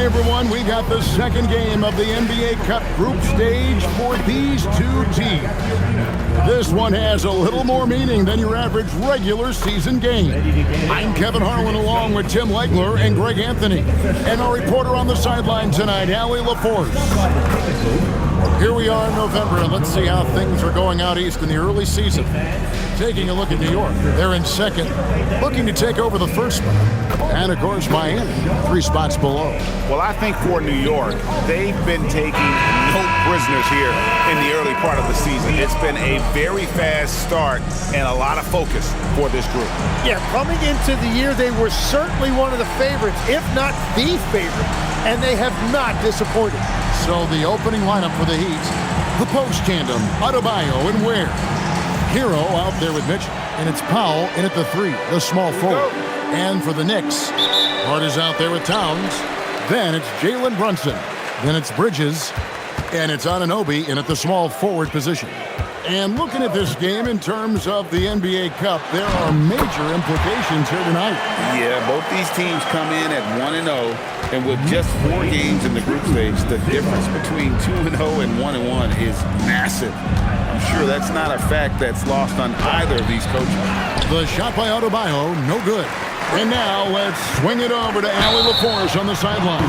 Hi, everyone. We got the second game of the NBA Cup group stage for these two teams. This one has a little more meaning than your average regular season game. I'm Kevin Harlan along with Tim Legler and Greg Anthony. And our reporter on the sideline tonight, Allie LaForce. Here we are in November, and let's see how things are going out east in the early season. Taking a look at New York. They're in second, looking to take over the first spot. And, of course, Miami, 3 spots below. Well, I think for New York, they've been taking no prisoners here in the early part of the season. It's been a very fast start and a lot of focus for this group. Yeah, coming into the year, they were certainly one of the favorites, if not the favorite, and they have not disappointed. So the opening lineup for the Heat, the post tandem, Adebayo and Ware. Hero out there with Mitchell, and it's Powell in at the 3, the small forward. And for the Knicks, Hart is out there with Towns. Then it's Jalen Brunson. Then it's Bridges. And it's Anunoby in at the small forward position. And looking at this game in terms of the NBA Cup, there are major implications here tonight. Yeah, both these teams come in at 1-0, and with just 4 games in the group stage, the difference between 2-0 and 1-1 is massive. I'm sure that's not a fact that's lost on either of these coaches. The shot by Adebayo, no good. And now let's swing it over to Allie LaForce on the sideline.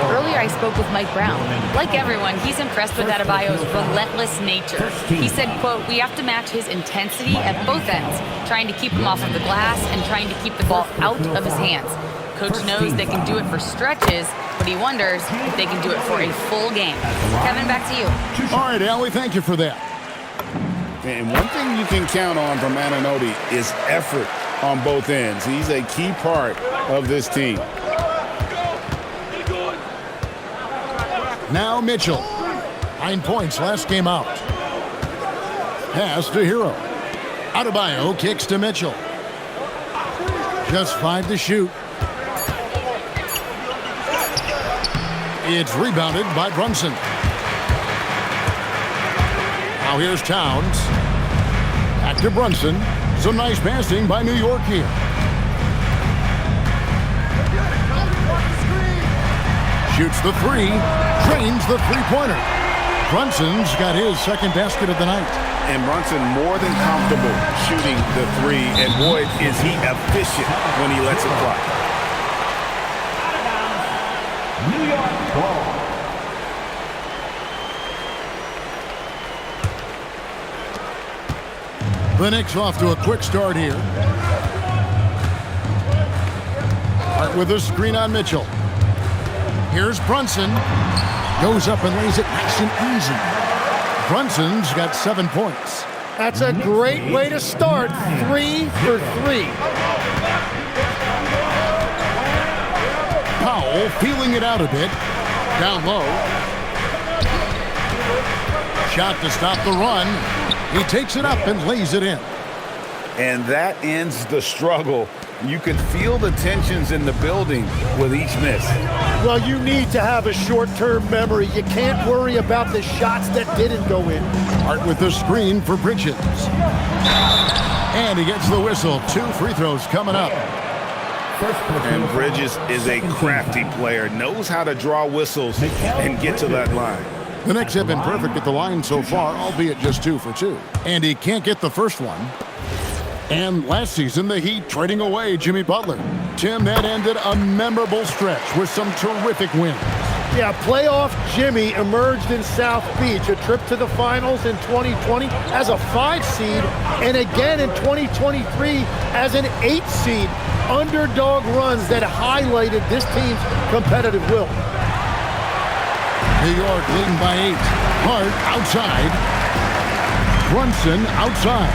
Earlier I spoke with Mike Brown. Like everyone, he's impressed with Adebayo's relentless nature. He said, quote, "We have to match his intensity at both ends, trying to keep him off of the glass and trying to keep the ball out of his hands. Coach knows they can do it for stretches, but he wonders if they can do it for a full game." Kevin, back to you. All right, Allie, thank you for that. And one thing you can count on from Anunoby is effort on both ends. He's a key part of this team. Now Mitchell. 9 points last game out. Pass to Hero. Adebayo kicks to Mitchell. Just 5 to shoot. It's rebounded by Brunson. Now here's Towns. Back to Brunson. Some nice passing by New York here. Shoots the 3. Drains the three-pointer. Brunson's got his second basket of the night. And Brunson more than comfortable shooting the 3. And boy, is he efficient when he lets it fly. New York ball. The Knicks off to a quick start here. Hart with a screen on Mitchell. Here's Brunson. Goes up and lays it nice and easy. Brunson's got 7 points. That's a great way to start. 3 for 3. Powell feeling it out a bit. Down low. Shot to stop the run. He takes it up and lays it in. And that ends the struggle. You could feel the tensions in the building with each miss. Well, you need to have a short-term memory. You can't worry about the shots that didn't go in. Hart with the screen for Bridges. And he gets the whistle. 2 free throws coming up. And Bridges is a crafty player, knows how to draw whistles and get to that line. The Knicks have been perfect at the line so far, albeit just 2 for 2. And he can't get the first one. And last season, the Heat trading away Jimmy Butler. Tim, that ended a memorable stretch with some terrific wins. Yeah, playoff Jimmy emerged in South Beach, a trip to the finals in 2020 as a 5 seed, and again in 2023 as an 8 seed. Underdog runs that highlighted this team's competitive will. New York leading by 8. Hart outside. Brunson outside.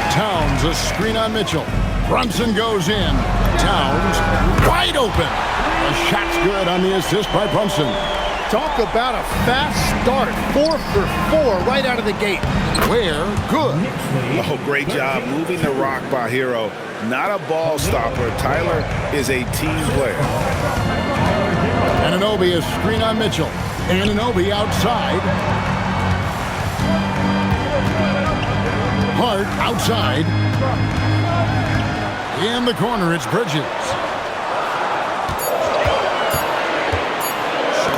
Towns a screen on Mitchell. Brunson goes in. Towns wide open. The shot's good on the assist by Brunson. Talk about a fast start. 4 for 4 right out of the gate. Ware, good. Oh, great job moving the rock by Hero. Not a ball stopper. Tyler is a team player. Anunoby a screen on Mitchell. Anunoby outside. Hart outside. In the corner, it's Bridges.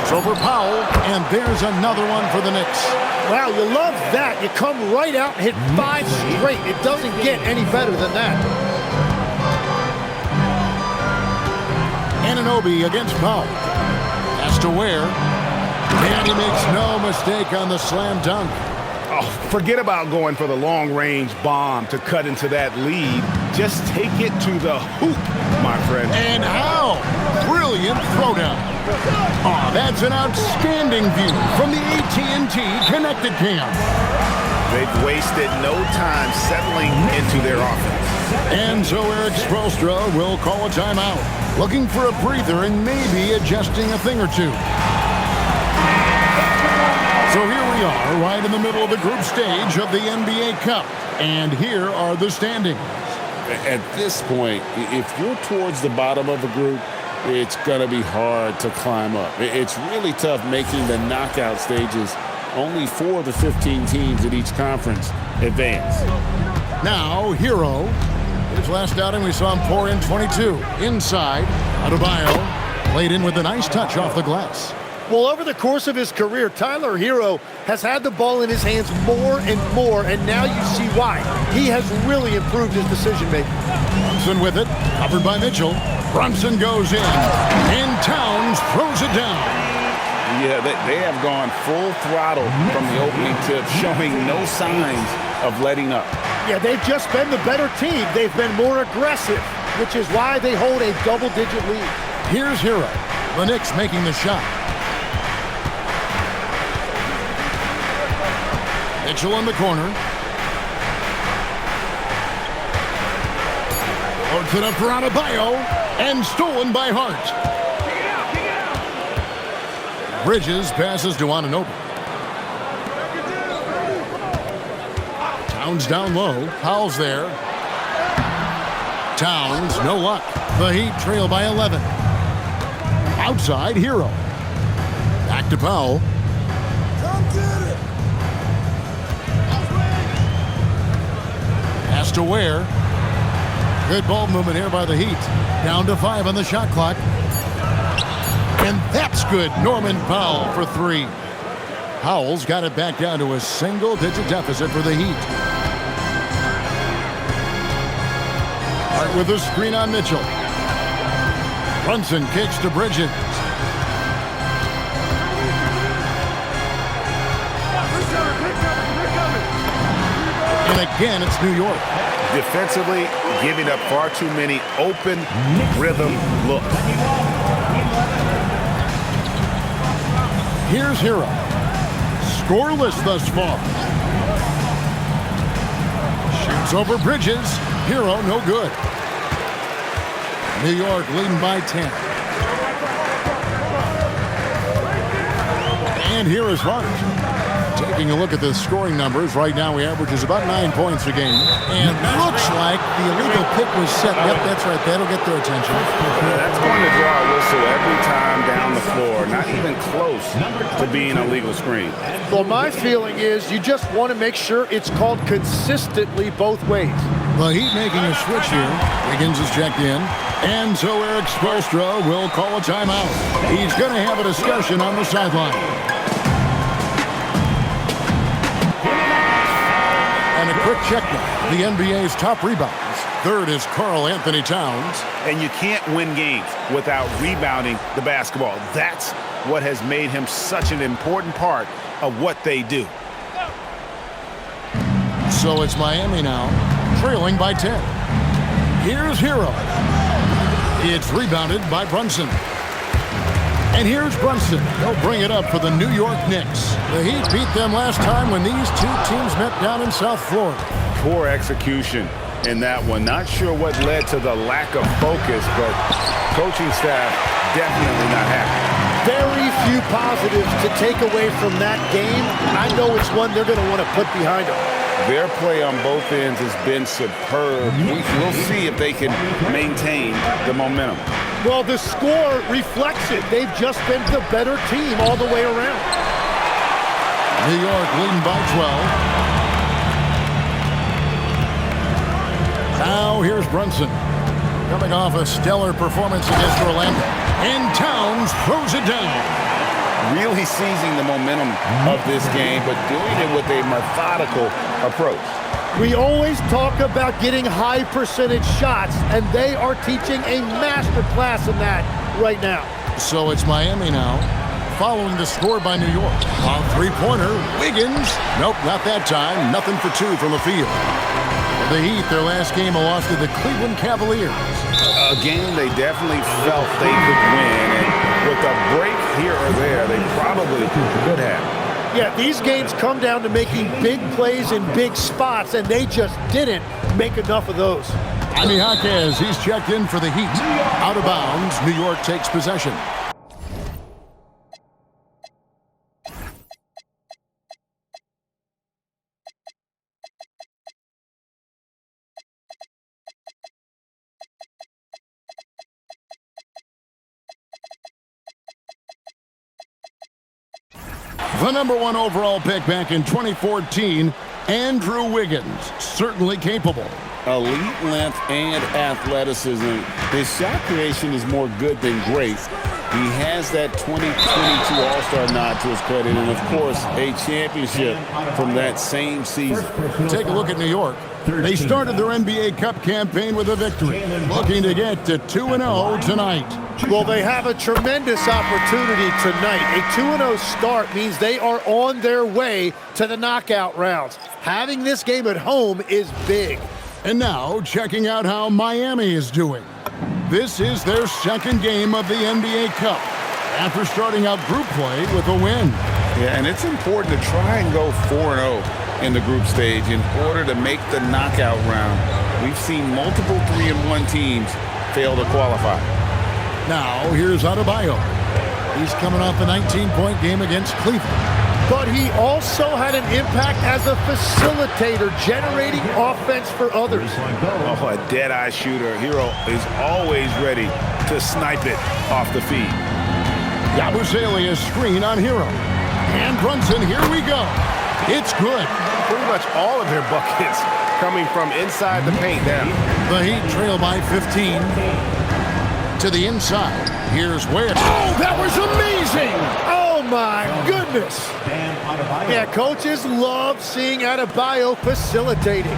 Shoots over Powell, and there's another one for the Knicks. Wow, you love that. You come right out and hit 5 straight. It doesn't get any better than that. Anunoby against Powell. Has to wear. And he makes no mistake on the slam dunk. Oh, forget about going for the long-range bomb to cut into that lead. Just take it to the hoop, my friend. And how? Brilliant throwdown. Oh, that's an outstanding view from the AT&T Connected Cam. They've wasted no time settling into their offense. And so Eric Spoelstra will call a timeout, looking for a breather and maybe adjusting a thing or two. So here we are, right in the middle of the group stage of the NBA Cup. And here are the standings. At this point, if you're towards the bottom of a group, it's going to be hard to climb up. It's really tough making the knockout stages. Only 4 of the 15 teams in each conference advance. Now, Hero. His last outing, we saw him pour in 22. Inside, Adebayo played in with a nice touch off the glass. Well, over the course of his career, Tyler Hero has had the ball in his hands more and more, and now you see why. He has really improved his decision-making. Brunson with it, covered by Mitchell. Brunson goes in, and Towns throws it down. Yeah, they have gone full throttle from the opening tip, showing no signs of letting up. Yeah, they've just been the better team. They've been more aggressive, which is why they hold a double-digit lead. Here's Hero. The Knicks making the shot. Mitchell in the corner. Loads it up for Adebayo, and stolen by Hart. Bridges passes to Anunoby. Towns down low. Powell's there. Towns, no luck. The Heat trail by 11. Outside, Hero. Back to Powell. Has to wear. Good ball movement here by the Heat. Down to 5 on the shot clock. And that's good. Norman Powell for 3. Powell's got it back down to a single-digit deficit for the Heat. Hart with a screen on Mitchell. Brunson kicks to Bridges. And again, it's New York. Defensively, giving up far too many open rhythm looks. Here's Hero. Scoreless thus far. Shoots over Bridges. Hero, no good. New York leading by 10. And here is Hart. Taking a look at the scoring numbers, right now we averages about 9 points a game. And looks like the illegal pick was set. Yep, that's right. That'll get their attention. That's going to draw a whistle every time down the floor. Not even close to being a legal screen. Well, my feeling is you just want to make sure it's called consistently both ways. The Heat making a switch here. Wiggins is checked in. And so Eric Spoelstra will call a timeout. He's going to have a discussion on the sideline. And a quick check now. The NBA's top rebounds. Third is Karl Anthony Towns. And you can't win games without rebounding the basketball. That's what has made him such an important part of what they do. So it's Miami now, trailing by 10. Here's Hero. It's rebounded by Brunson. And here's Brunson. He'll bring it up for the New York Knicks. The Heat beat them last time when these two teams met down in South Florida. Poor execution in that one. Not sure what led to the lack of focus, but coaching staff definitely not happy. Very few positives to take away from that game. I know it's one they're going to want to put behind them. Their play on both ends has been superb. We'll see if they can maintain the momentum. Well, the score reflects it. They've just been the better team all the way around. New York leading by 12. Now here's Brunson. Coming off a stellar performance against Orlando. And Towns throws it down. really seizing the momentum of this game, but doing it with a methodical approach. We always talk about getting high percentage shots, and they are teaching a master class in that right now. So it's Miami now, following the score by New York. On three-pointer, Wiggins. Nope, not that time. Nothing for two from the field. The Heat, their last game, a loss to the Cleveland Cavaliers. A game they definitely felt they could win, and with a break here or there, they probably could have. Yeah, these games come down to making big plays in big spots, and they just didn't make enough of those. Jaime Jaquez, he's checked in for the Heat. Out of bounds, New York takes possession. The #1 overall pick back in 2014, Andrew Wiggins, certainly capable. Elite length and athleticism. His shot creation is more good than great. He has that 2022 All-Star nod to his credit, and of course, a championship from that same season. Take a look at New York. They started their NBA Cup campaign with a victory, looking to get to 2-0 tonight. Well, they have a tremendous opportunity tonight. A 2-0 start means they are on their way to the knockout rounds. Having this game at home is big. And now, checking out how Miami is doing. This is their second game of the NBA Cup, after starting out group play with a win. Yeah, and it's important to try and go 4-0 in the group stage in order to make the knockout round. We've seen multiple 3-1 teams fail to qualify. Now, here's Adebayo. He's coming off a 19-point game against Cleveland. But he also had an impact as a facilitator, generating offense for others. Oh, a dead-eye shooter. Hero is always ready to snipe it off the feed. Yabusele, a screen on Hero. And Brunson, here we go. It's good. Pretty much all of their buckets coming from inside the paint now. The Heat trail by 15. To the inside. Here's Ware. Oh, that was amazing! Oh, my goodness. Yeah, coaches love seeing Adebayo facilitating.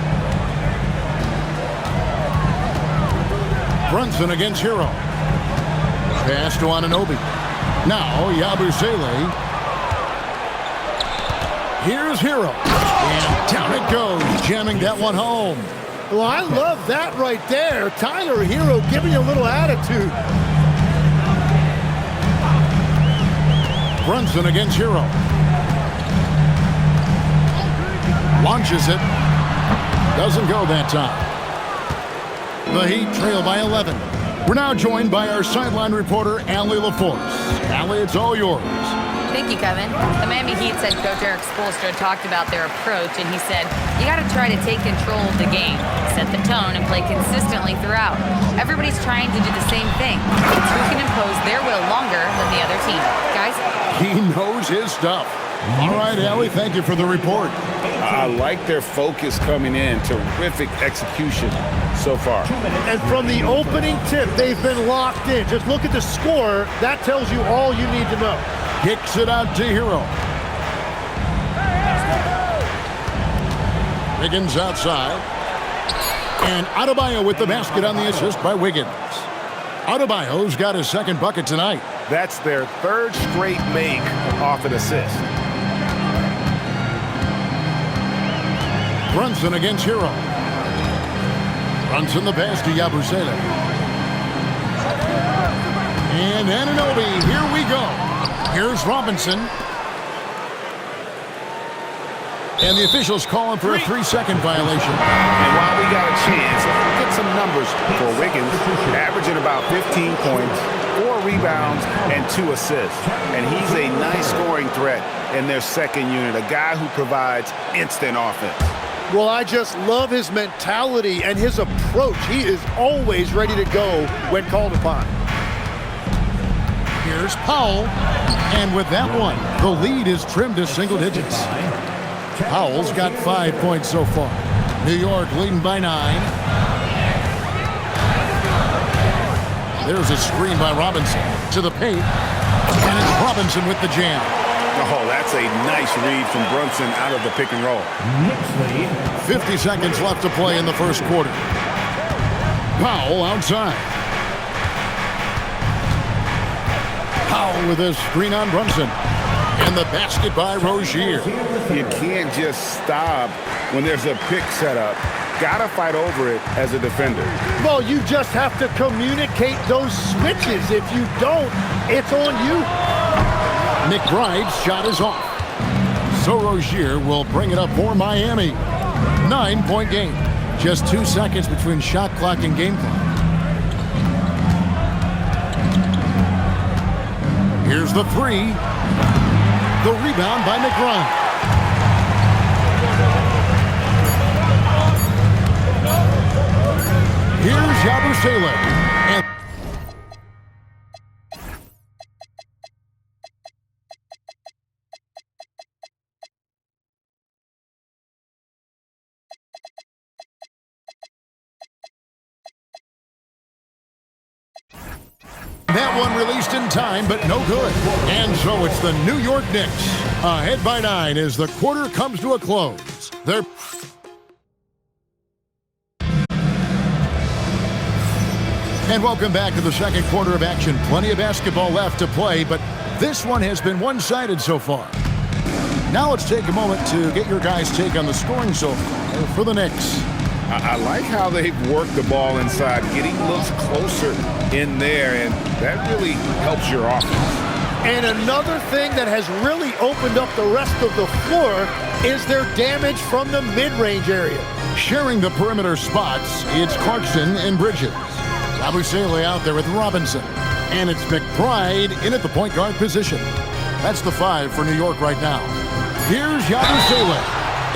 Brunson against Hero. Pass to Anunoby. Now, Yabusele. Here's Hero. And down it goes, jamming that one home. Well, I love that right there. Tyler Hero giving you a little attitude. Brunson against Hero. Launches it. Doesn't go that time. The Heat trail by 11. We're now joined by our sideline reporter, Allie LaForce. Allie, it's all yours. Thank you, Kevin. The Miami Heat head coach Eric Spoelstra talked about their approach, and he said, you got to try to take control of the game, set the tone, and play consistently throughout. Everybody's trying to do the same thing. It's who can impose their will longer than the other team. Guys? He knows his stuff. All right, Allie, thank you for the report. I like their focus coming in. Terrific execution so far. And from the opening tip, they've been locked in. Just look at the score. That tells you all you need to know. Kicks it out to Hero. Wiggins outside. And Adebayo with the basket on the assist by Wiggins. Adebayo's got his second bucket tonight. That's their third straight make off an assist. Brunson against Hero. Brunson the pass to Yabusele. And Anunoby, here we go. Here's Robinson. And the officials calling for a 3-second violation. And while we got a chance, let's get some numbers for Wiggins. Averaging about 15 points, 4 rebounds, and 2 assists. And he's a nice scoring threat in their second unit, a guy who provides instant offense. Well, I just love his mentality and his approach. He is always ready to go when called upon. Here's Powell. And with that one, the lead is trimmed to single digits. Powell's got 5 points so far. New York leading by 9. There's a screen by Robinson to the paint. And it's Robinson with the jam. Oh, that's a nice read from Brunson out of the pick and roll. Knicks lead. 50 seconds left to play in the first quarter. Powell outside. Powell with a screen on Brunson. And the basket by Rozier. You can't just stop when there's a pick set up. Gotta fight over it as a defender. Well, you just have to communicate those switches. If you don't, it's on you. McBride's shot is off. So Rozier will bring it up for Miami. 9-point game. Just 2 seconds between shot clock and game clock. Here's the three. The rebound by McBride. Here's Yabusele. And that one released in time, but no good. And so it's the New York Knicks ahead by 9 as the quarter comes to a close. They're And welcome back to the second quarter of action. Plenty of basketball left to play, but this one has been one-sided so far. Now let's take a moment to get your guys' take on the scoring so far for the Knicks. I like how they've worked the ball inside, getting looks closer in there, and that really helps your offense. And another thing that has really opened up the rest of the floor is their damage from the mid-range area. Sharing the perimeter spots, it's Clarkson and Bridges. Yabusele out there with Robinson. And it's McBride in at the point guard position. That's the 5 for New York right now. Here's Yabusele.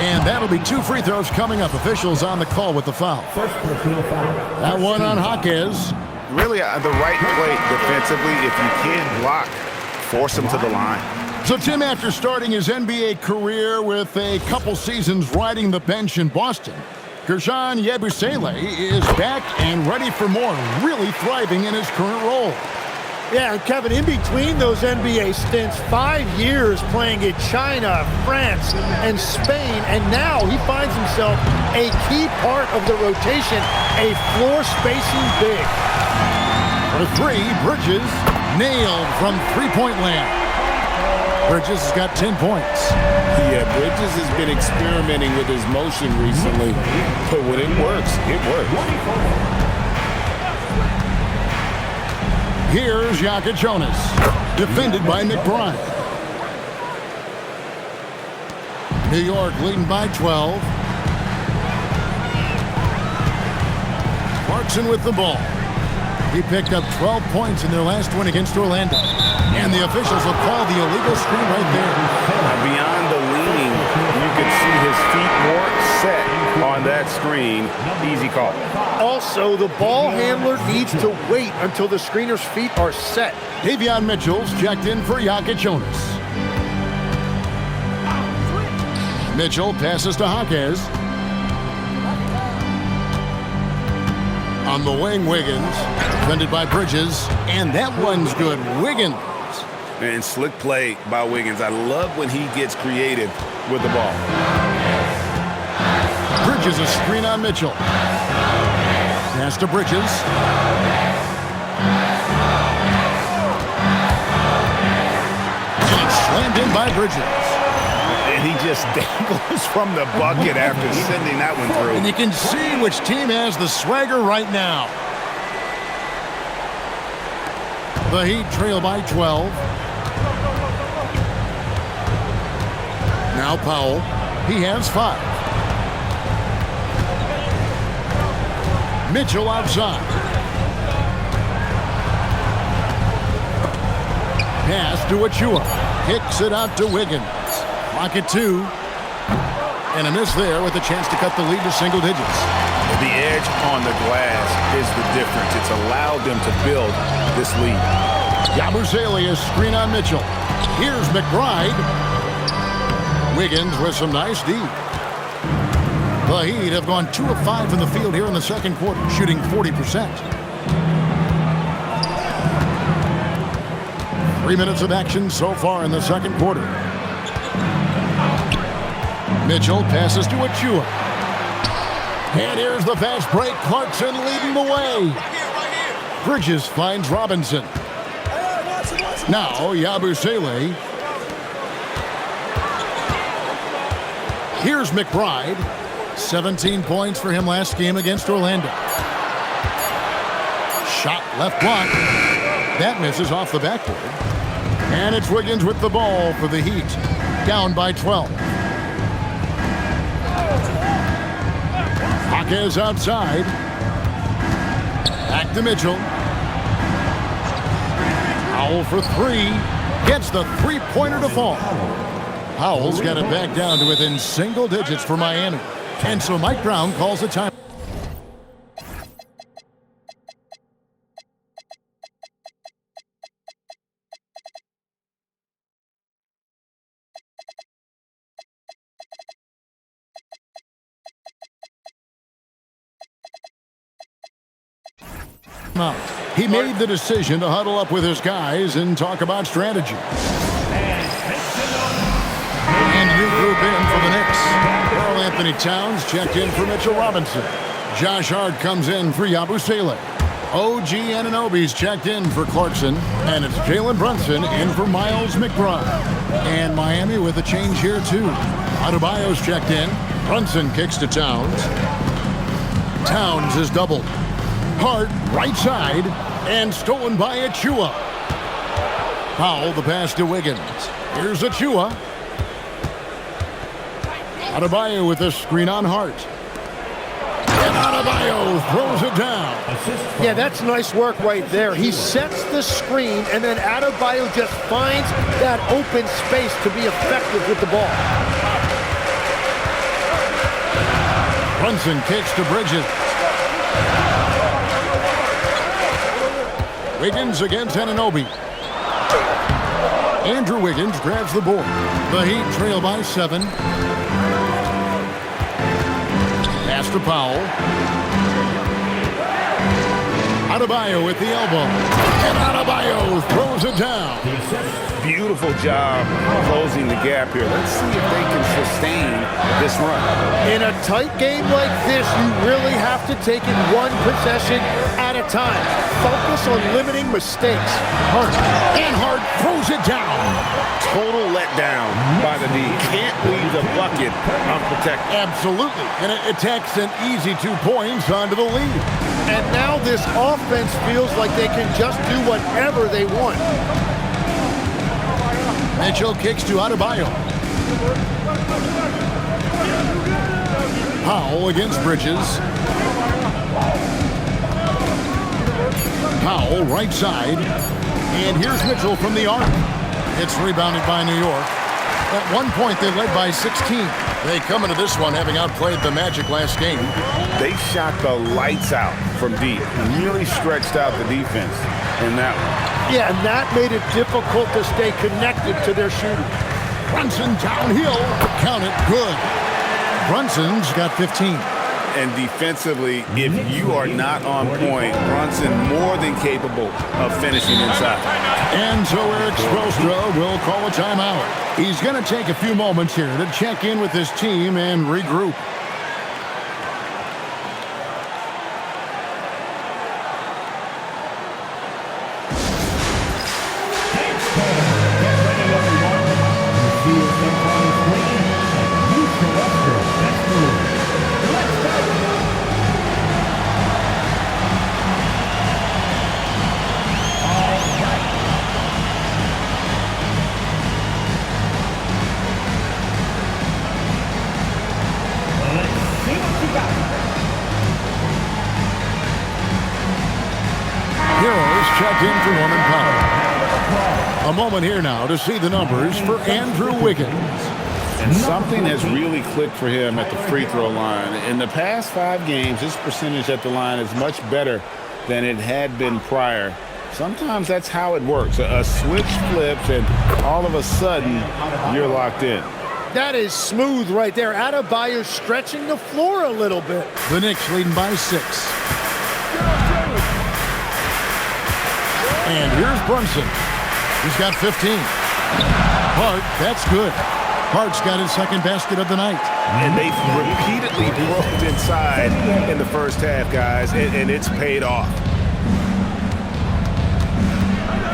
And that'll be 2 free throws coming up. Officials on the call with the foul. First personal foul. That one on Jaquez. Really the right play defensively. If you can't block, force them to the line. So Tim, after starting his NBA career with a couple seasons riding the bench in Boston, Guerschon Yabusele is back and ready for more, really thriving in his current role. Yeah, and Kevin, in between those NBA stints, 5 years playing in China, France, and Spain, and now he finds himself a key part of the rotation, a floor spacing big. For 3, Bridges nailed from three-point land. Bridges has got 10 points. Yeah, Bridges has been experimenting with his motion recently, but when it works, it works. Here's Jonas, defended by McBride. New York leading by 12. Clarkson with the ball. He picked up 12 points in their last win against Orlando. And the officials will call the illegal screen right there. Beyond the leaning, you could see his feet more set on that screen. Easy call. Also, the ball handler needs to wait until the screener's feet are set. Davion Mitchell's checked in for Jonas. Mitchell passes to Jaquez. On the wing, Wiggins, defended by Bridges, and that one's good. Wiggins. And slick play by Wiggins. I love when he gets creative with the ball. Bridges a screen on Mitchell. Pass to Bridges. And it's slammed in by Bridges. And he just dangles from the bucket after sending that one through. And you can see which team has the swagger right now. The Heat trail by 12. Now Powell. He has 5. Mitchell outside. Pass to Achua. Kicks it out to Wiggins. Clock at 2. And a miss there with a chance to cut the lead to single digits. The edge on the glass is the difference. It's allowed them to build this lead. Yabusele is screen on Mitchell. Here's McBride. Wiggins with some nice D. The Heat have gone 2 of 5 from the field here in the second quarter, shooting 40%. 3 minutes of action so far in the second quarter. Mitchell passes to Achua. And here's the fast break. Clarkson leading the way. Bridges finds Robinson. Now Yabusele. Here's McBride. 17 points for him last game against Orlando. Shot left block. That misses off the backboard. And it's Wiggins with the ball for the Heat. Down by 12. Hawkes outside. Back to Mitchell. Powell for three. Gets the three-pointer to fall. Powell's got it back down to within single digits for Miami. And so Mike Brown calls a time. He made the decision to huddle up with his guys and talk about strategy. And new group in for the Knicks. Karl Anthony Towns checked in for Mitchell Robinson. Josh Hart comes in for Yabusele. OG Anunoby's checked in for Clarkson. And it's Jalen Brunson in for Miles McBride. And Miami with a change here too. Adebayo's checked in. Brunson kicks to Towns. Towns is doubled. Hart right side and stolen by Achua. Powell the pass to Wiggins. Here's Achua. Adebayo with a screen on Hart. And Adebayo throws it down. Yeah, that's nice work right there. He sets the screen, and then Adebayo just finds that open space to be effective with the ball. Brunson kicks to Bridges. Wiggins against Anunoby. Andrew Wiggins grabs the board. The Heat trail by 7. Pass to Powell. Adebayo with the elbow. And Adebayo throws it down. Beautiful job closing the gap here. Let's see if they can sustain this run. In a tight game like this, you really have to take it one possession at a time. Focus on limiting mistakes. Hart. And Hart throws it down. Total letdown by the D. Can't leave the bucket unprotected. Absolutely. And it takes an easy 2 points onto the lead. And now this offense feels like they can just do whatever they want. Mitchell kicks to Adebayo. Powell against Bridges. Powell right side. And here's Mitchell from the arc. It's rebounded by New York. At one point, they led by 16. They come into this one having outplayed the Magic last game. They shot the lights out from deep. Really stretched out the defense in that one. Yeah, and that made it difficult to stay connected to their shooting. Brunson downhill. Count it. Good. Brunson's got 15. And defensively, if you are not on point, Brunson more than capable of finishing inside. And so Eric Spoelstra will call a timeout. He's going to take a few moments here to check in with his team and regroup. A moment here now to see the numbers for Andrew Wiggins. And something has really clicked for him at the free throw line. In the past 5 games, his percentage at the line is much better than it had been prior. Sometimes that's how it works. A switch flips and all of a sudden you're locked in. That is smooth right there. Adebayo stretching the floor a little bit. The Knicks leading by 6. And here's Brunson. He's got 15. Hart, that's good. Hart's got his second basket of the night. And they've repeatedly broke inside in the first half, guys, and it's paid off.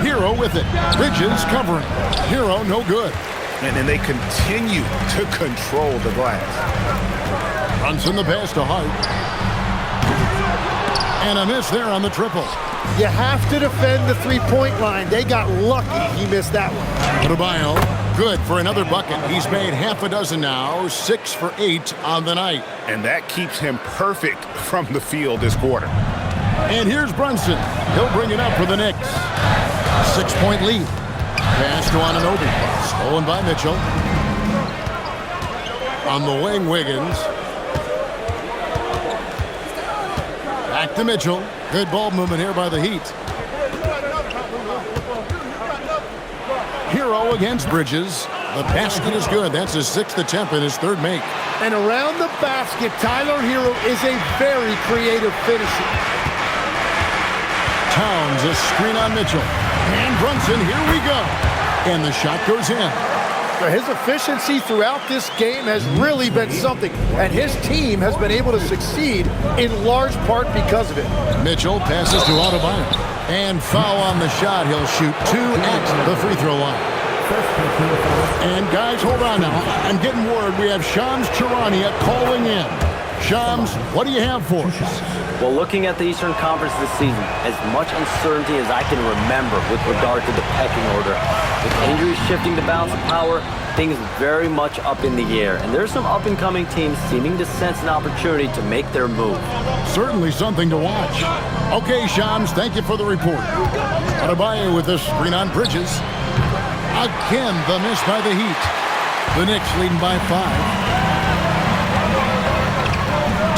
Hero with it. Bridges covering. Hero no good. And then they continue to control the glass. Brunson the pass to Hart. And a miss there on the triple. You have to defend the three-point line. They got lucky he missed that one. Adebayo, good for another bucket. He's made half a dozen now, 6 for 8 on the night. And that keeps him perfect from the field this quarter. And here's Brunson. He'll bring it up for the Knicks. 6-point lead. Pass to Anunoby. Stolen by Mitchell. On the wing, Wiggins. Back to Mitchell. Good ball movement here by the Heat. Hero against Bridges. The basket is good. That's his 6th attempt and his 3rd make. And around the basket, Tyler Hero is a very creative finisher. Towns, a screen on Mitchell. And Brunson, here we go. And the shot goes in. His efficiency throughout this game has really been something, and his team has been able to succeed in large part because of it. Mitchell passes to Adebayo. And foul on the shot. He'll shoot 2 at the free throw line. And guys, hold on now. I'm getting word we have Shams Charania calling in. Shams, what do you have for us? Well, looking at the Eastern Conference this season, as much uncertainty as I can remember with regard to the pecking order. With injuries shifting the balance of power, things very much up in the air. And there's some up-and-coming teams seeming to sense an opportunity to make their move. Certainly something to watch. Okay, Shams, thank you for the report. Adebayo with this screen on Bridges. Again, the miss by the Heat. The Knicks leading by 5.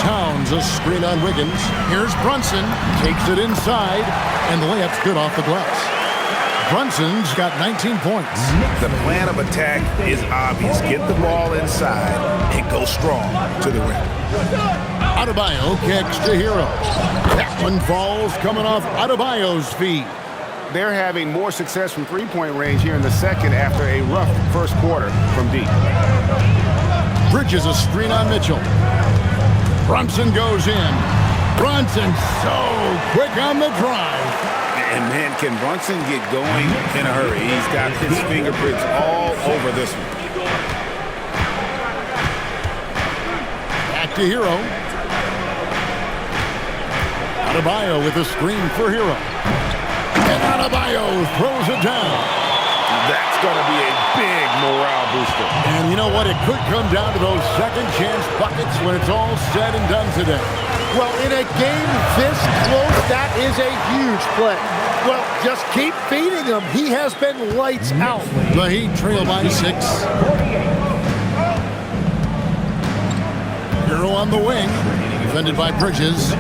Towns, a screen on Wiggins. Here's Brunson. Takes it inside. And the layup's good off the glass. Brunson's got 19 points. The plan of attack is obvious. Get the ball inside and go strong to the rim. Adebayo kicks to Hero. That one falls coming off Adebayo's feet. They're having more success from three-point range here in the second after a rough first quarter from deep. Bridges a screen on Mitchell. Brunson goes in. Brunson so quick on the drive. And man, can Brunson get going in a hurry? He's got his fingerprints all over this one. Back to Hero. Adebayo with a screen for Hero. And Adebayo throws it down. That's going to be a big morale booster. And you know what? It could come down to those second chance buckets when it's all said and done today. Well, in a game this close, that is a huge play. Well, just keep feeding him. He has been lights out. The Heat trail by 6. Hero on the wing. Defended by Bridges.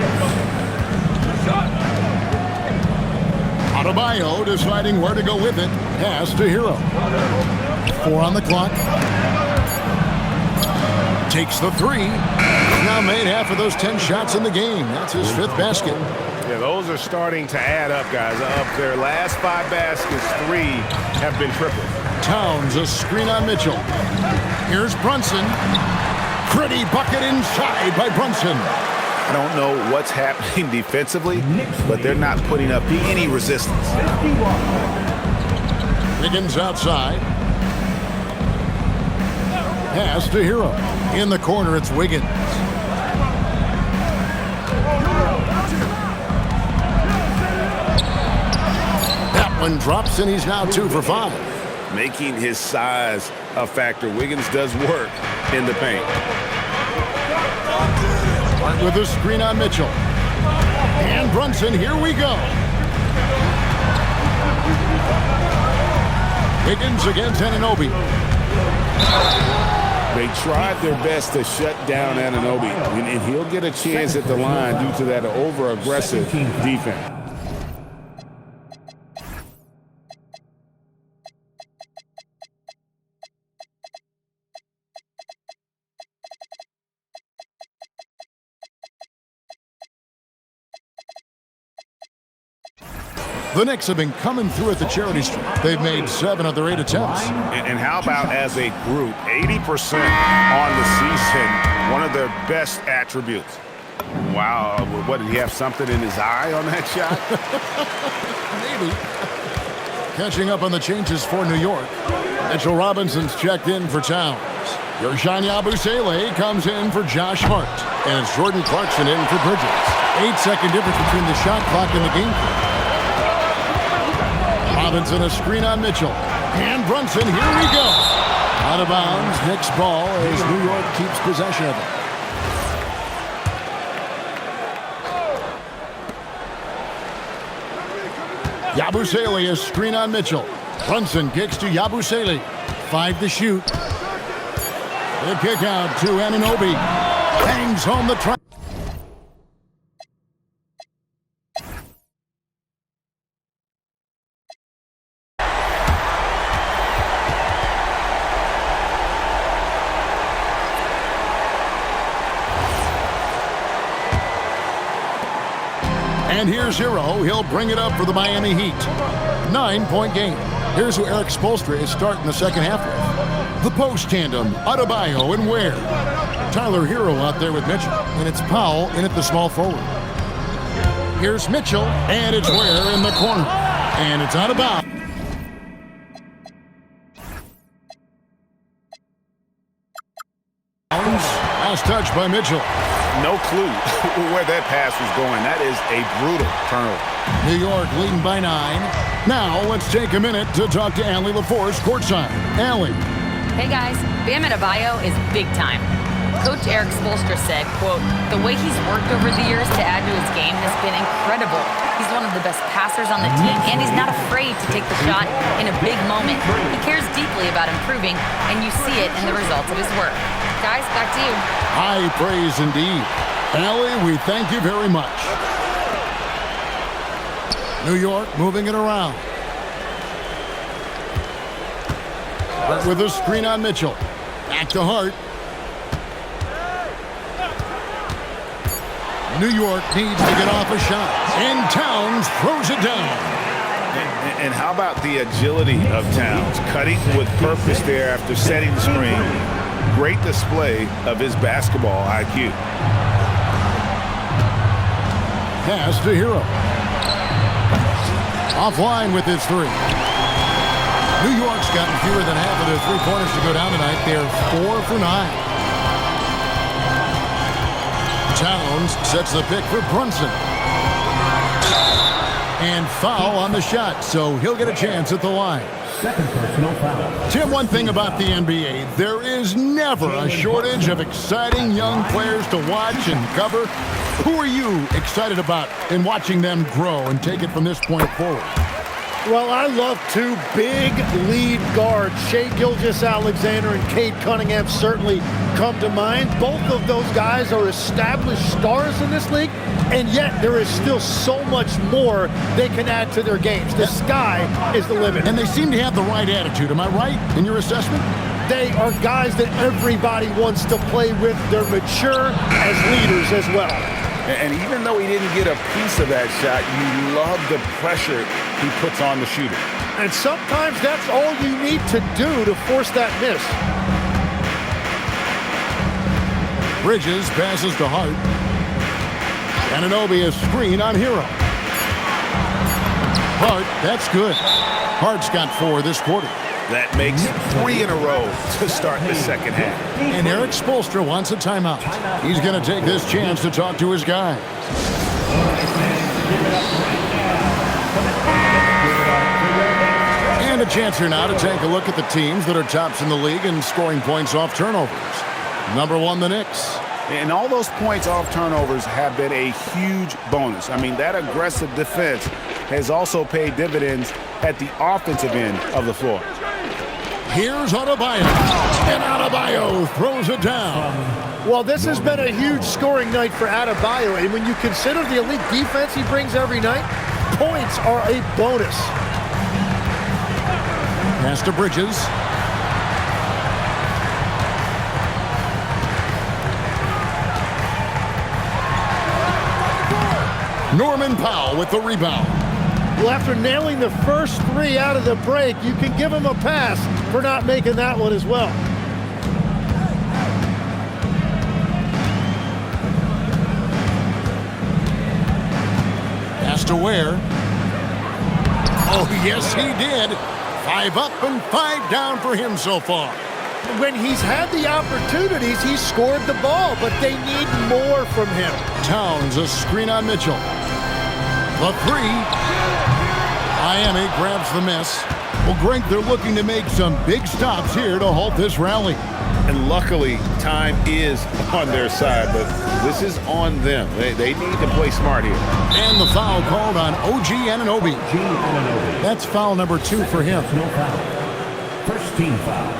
Adebayo deciding where to go with it. Pass to Hero. 4 on the clock. Takes the 3. Now made half of those 10 shots in the game. That's his 5th basket. Yeah, those are starting to add up, guys. Up their last 5 baskets, 3 have been tripled. Towns, a screen on Mitchell. Here's Brunson. Pretty bucket inside by Brunson. I don't know what's happening defensively, but they're not putting up any resistance. Wiggins outside. Pass to Hero. In the corner, it's Wiggins. That one drops, and he's now 2 for 5. Making his size a factor. Wiggins does work in the paint. With a screen on Mitchell. And Brunson, here we go. Wiggins against Anunoby. They tried their best to shut down Anunoby, and he'll get a chance at the line due to that over-aggressive defense. The Knicks have been coming through at the charity stripe. They've made 7 of their 8 attempts. And how about as a group, 80% on the season, one of their best attributes. Wow, what, did he have something in his eye on that shot? Maybe. Catching up on the changes for New York. Mitchell Robinson's checked in for Towns. Yerjan Yabusele comes in for Josh Hart. And it's Jordan Clarkson in for Bridges. 8-second difference between the shot clock and the game clock. Robinson a screen on Mitchell. And Brunson, here we go. Out of bounds, Knicks ball as New York keeps possession of it. Yabusele a screen on Mitchell. Brunson kicks to Yabusele. 5 to shoot. The kick out to Anunoby. Bangs home the try. And here's Hero. He'll bring it up for the Miami Heat. 9-point game. Here's who Eric Spoelstra is starting the second half with. The post tandem, Adebayo and Ware. Tyler Hero out there with Mitchell. And it's Powell in at the small forward. Here's Mitchell, and it's Ware in the corner. And it's out of bounds. Last touch by Mitchell. No clue where that pass was going. That is a brutal turnover. New York leading by 9. Now let's take a minute to talk to Allie LaForce courtside. Allie. Hey guys, Bam Adebayo is big time. Coach Eric Spoelstra said, quote, "The way he's worked over the years to add to his game has been incredible. He's one of the best passers on the team, and he's not afraid to take the shot in a big moment. He cares deeply about improving, and you see it in the results of his work." Guys, back to you. High praise indeed. Allie, we thank you very much. New York moving it around. With a screen on Mitchell. Back to Hart. New York needs to get off a shot. And Towns throws it down. And how about the agility of Towns? Cutting with purpose there after setting the screen. Great display of his basketball IQ. Pass to Hero. Offline with his 3. New York's gotten fewer than half of their 3-pointers to go down tonight. They're 4 for 9. Towns sets the pick for Brunson. And foul on the shot, so he'll get a chance at the line. Second personal foul. Tim, one thing about the NBA, there is never a shortage of exciting young players to watch and cover. Who are you excited about in watching them grow and take it from this point forward? Well, I love 2 big lead guards. Shai Gilgeous-Alexander and Cade Cunningham certainly come to mind. Both of those guys are established stars in this league, and yet there is still so much more they can add to their games. The sky is the limit. And they seem to have the right attitude. Am I right in your assessment? They are guys that everybody wants to play with. They're mature as leaders as well. And even though he didn't get a piece of that shot, you love the pressure he puts on the shooter. And sometimes that's all you need to do to force that miss. Bridges passes to Hart. Anunoby a screen on Hero. Hart, that's good. Hart's got 4 this quarter. That makes 3 in a row to start the second half. And Eric Spoelstra wants a timeout. He's going to take this chance to talk to his guys. And a chance here now to take a look at the teams that are tops in the league in scoring points off turnovers. Number 1, the Knicks. And all those points off turnovers have been a huge bonus. I mean, that aggressive defense has also paid dividends at the offensive end of the floor. Here's Adebayo. And Adebayo throws it down. Well, this has been a huge scoring night for Adebayo. And when you consider the elite defense he brings every night, points are a bonus. Pass to Bridges. Norman Powell with the rebound. Well, after nailing the first 3 out of the break, you can give him a pass for not making that one as well. Pass to Ware. Oh, yes, he did. 5 up and 5 down for him so far. When he's had the opportunities, he's scored the ball, but they need more from him. Towns, a screen on Mitchell. The 3. Miami grabs the miss. Well, Greg, they're looking to make some big stops here to halt this rally. And luckily, time is on their side, but this is on them. They need to play smart here. And the foul called on OG Anunoby. That's foul number 2 for him. No foul. First team foul.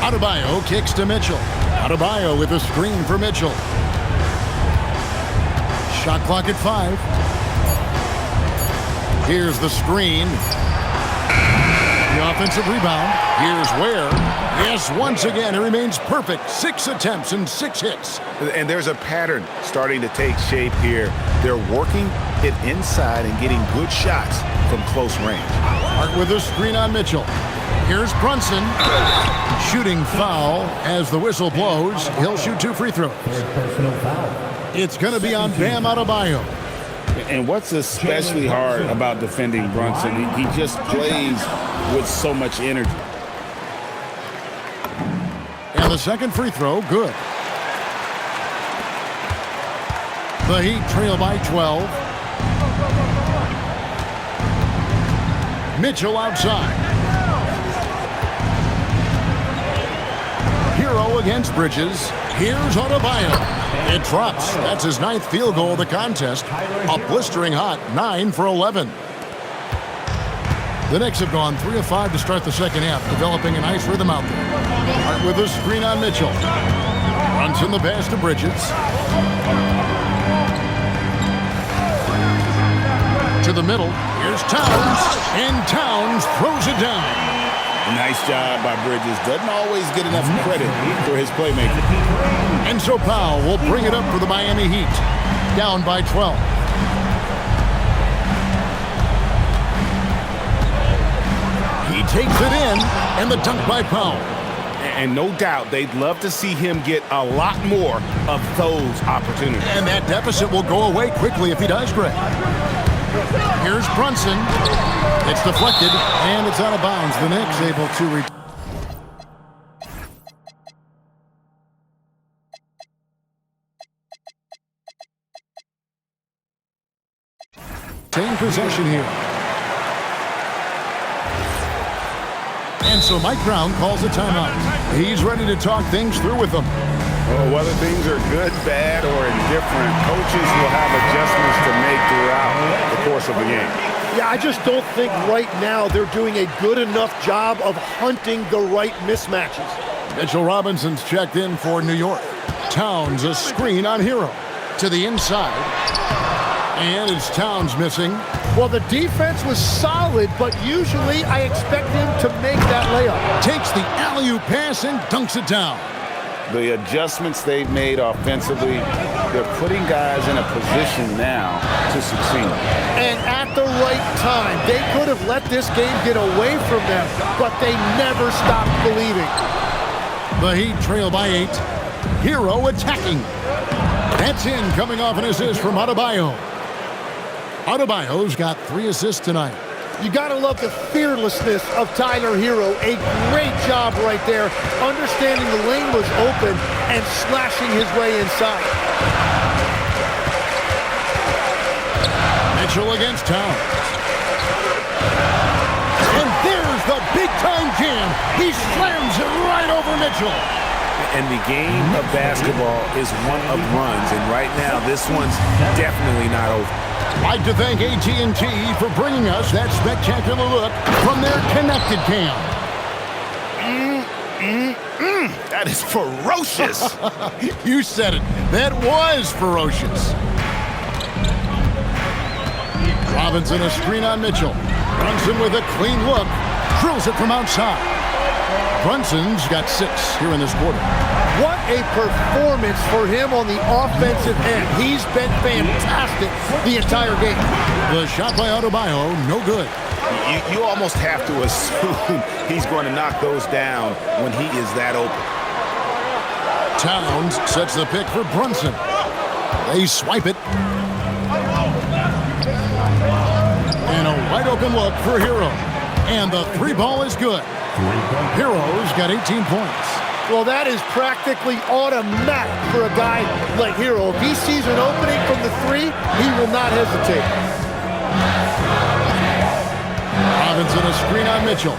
Adebayo kicks to Mitchell. Adebayo with a screen for Mitchell. Shot clock at 5. Here's the screen. The offensive rebound. Here's Ware. Yes, once again, it remains perfect. 6 attempts and 6 hits. And there's a pattern starting to take shape here. They're working it inside and getting good shots from close range. Hart with a screen on Mitchell. Here's Brunson. Shooting foul as the whistle blows. He'll shoot 2 free throws. Personal foul. It's going to be on Bam Adebayo. And what's especially hard about defending Brunson, he just plays with so much energy. And the second free throw, good. The Heat trail by 12. Mitchell outside. Hero against Bridges. Here's Adebayo. It drops. That's his 9th field goal of the contest. A blistering hot 9 for 11. The Knicks have gone 3 of 5 to start the second half, developing a nice rhythm out there. Hart with a screen on Mitchell. Runs in the pass to Bridges. To the middle. Here's Towns. And Towns throws it down. Nice job by Bridges. Doesn't always get enough credit for his playmaking. And so Powell will bring it up for the Miami Heat. Down by 12. He takes it in, and the dunk by Powell. And no doubt they'd love to see him get a lot more of those opportunities. And that deficit will go away quickly if he does, Greg. Here's Brunson. It's deflected, and it's out of bounds. The Knicks able to retain possession here. And so Mike Brown calls a timeout. He's ready to talk things through with them. Well, whether things are good, bad, or indifferent, coaches will have adjustments to make throughout the course of the game. Yeah, I just don't think right now they're doing a good enough job of hunting the right mismatches. Mitchell Robinson's checked in for New York. Towns a screen on Hero. To the inside. And it's Towns missing. Well, the defense was solid, but usually I expect him to make that layup. Takes the alley-oop pass and dunks it down. The adjustments they've made offensively, they're putting guys in a position now to succeed. And at the right time, they could have let this game get away from them, but they never stopped believing. The Heat trail by 8. Hero attacking. That's in, coming off an assist from Adebayo. Adebayo's got 3 assists tonight. You gotta love the fearlessness of Tyler Hero. A great job right there, understanding the lane was open and slashing his way inside. Mitchell against Towns. And there's the big-time jam. He slams it right over Mitchell. And the game of basketball is one of runs, and right now this one's definitely not over. I'd like to thank AT&T for bringing us that spectacular look from their connected cam. That is ferocious. You said it. That was ferocious. Robinson a screen on Mitchell. Brunson with a clean look. Drills it from outside. Brunson's got 6 here in this quarter. What a performance for him on the offensive end. He's been fantastic the entire game. The shot by Adebayo, no good. You almost have to assume he's going to knock those down when he is that open. Towns sets the pick for Brunson. They swipe it. And a wide open look for Hero. And the 3 ball is good. Hero's got 18 points. Well, that is practically automatic for a guy like Hero. If he sees an opening from the 3, he will not hesitate. Robinson a screen on Mitchell.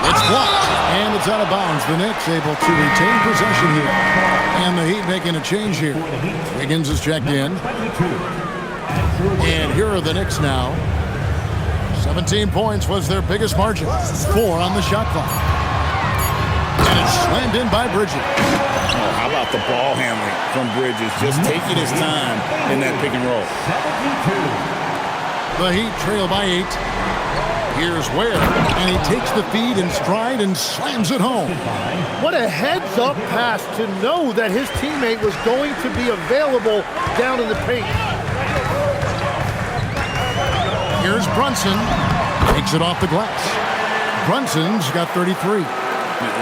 It's blocked, and it's out of bounds. The Knicks able to retain possession here. And the Heat making a change here. Wiggins is checked in. And here are the Knicks now. 17 points was their biggest margin. 4 on the shot clock. And it's slammed in by Bridges. Oh, how about the ball handling from Bridges? Just taking his time in that pick and roll. The Heat trail by 8. Here's Ware, and he takes the feed in stride and slams it home. What a heads-up pass to know that his teammate was going to be available down in the paint. Here's Brunson. Takes it off the glass. Brunson's got 33.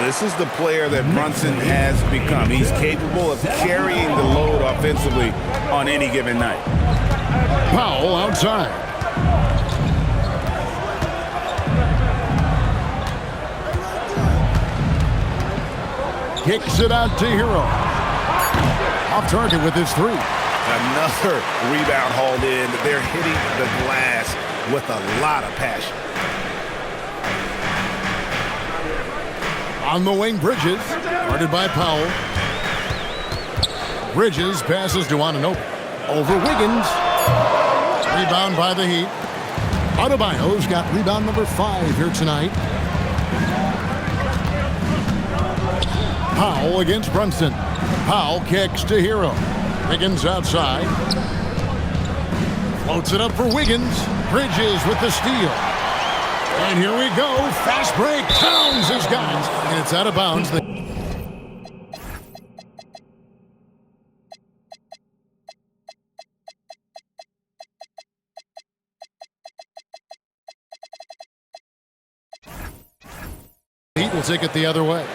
This is the player that Brunson has become. He's capable of carrying the load offensively on any given night. Powell outside. Kicks it out to Hero. Off target with his 3. Another rebound hauled in. They're hitting the glass with a lot of passion. On the wing, Bridges. Guarded by Powell. Bridges passes to Anunoby. Over Wiggins. Rebound by the Heat. Adebayo's got rebound number 5 here tonight. Powell against Brunson. Powell kicks to Hero. Wiggins outside. Floats it up for Wiggins. Bridges with the steal. And here we go. Fast break. Towns has got it. And it's out of bounds. Heat will take it the other way.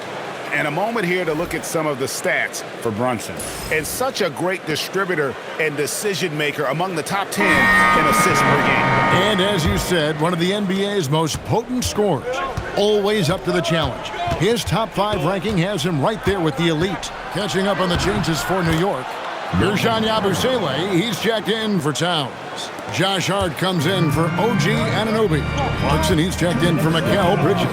And a moment here to look at some of the stats for Brunson. And such a great distributor and decision maker among the top 10 in assists per game. And as you said, one of the NBA's most potent scorers. Always up to the challenge. His top 5 ranking has him right there with the elite. Catching up on the changes for New York. Here's Sean Yabusele. He's checked in for Towns. Josh Hart comes in for OG Anunoby. Clarkson, he's checked in for Mikal Bridges.